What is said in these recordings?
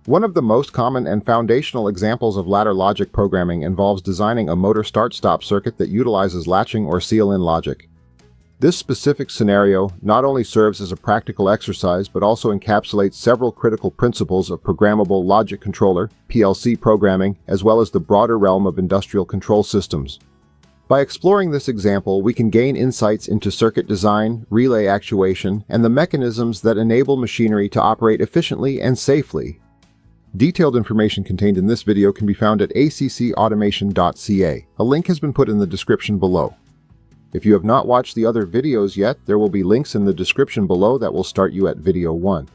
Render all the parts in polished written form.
One of the most common and foundational examples of ladder logic programming involves designing a motor start-stop circuit that utilizes latching or seal-in logic. This specific scenario not only serves as a practical exercise but also encapsulates several critical principles of programmable logic controller (PLC) programming, as well as the broader realm of industrial control systems. By exploring this example, we can gain insights into circuit design, relay actuation, and the mechanisms that enable machinery to operate efficiently and safely. Detailed information contained in this video can be found at accautomation.ca. A link has been put in the description below. If you have not watched the other videos yet, there will be links in the description below that will start you at video 1.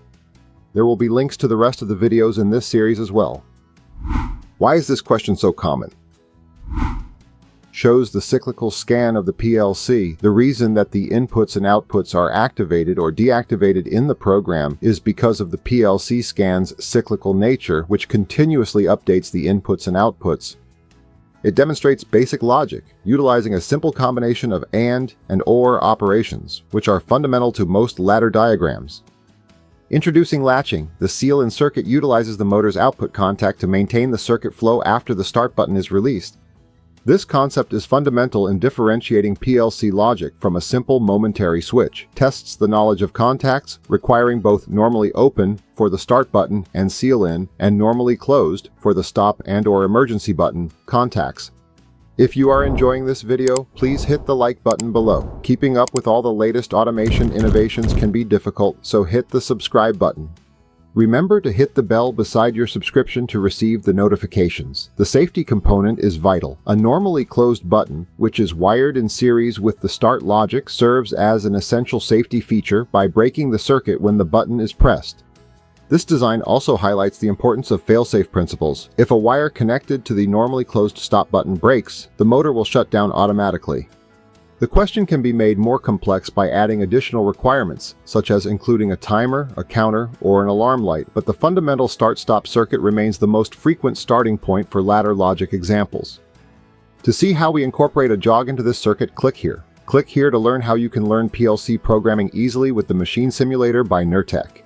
There will be links to the rest of the videos in this series as well. Why is this question so common? Shows the cyclical scan of the PLC. The reason that the inputs and outputs are activated or deactivated in the program is because of the PLC scan's cyclical nature, which continuously updates the inputs and outputs. It demonstrates basic logic, utilizing a simple combination of and or operations, which are fundamental to most ladder diagrams. Introducing latching, the seal-in circuit utilizes the motor's output contact to maintain the circuit flow after the start button is released. This concept is fundamental in differentiating PLC logic from a simple momentary switch. Tests the knowledge of contacts, requiring both normally open for the start button and seal-in, and normally closed for the stop and/or emergency button contacts. If you are enjoying this video, please hit the like button below. Keeping up with all the latest automation innovations can be difficult, so hit the subscribe button. Remember to hit the bell beside your subscription to receive the notifications. The safety component is vital. A normally closed button, which is wired in series with the start logic, serves as an essential safety feature by breaking the circuit when the button is pressed. This design also highlights the importance of fail-safe principles. If a wire connected to the normally closed stop button breaks, the motor will shut down automatically. The question can be made more complex by adding additional requirements, such as including a timer, a counter, or an alarm light, but the fundamental start-stop circuit remains the most frequent starting point for ladder logic examples. To see how we incorporate a jog into this circuit, click here. Click here to learn how you can learn PLC programming easily with the Machine Simulator by Nurtec.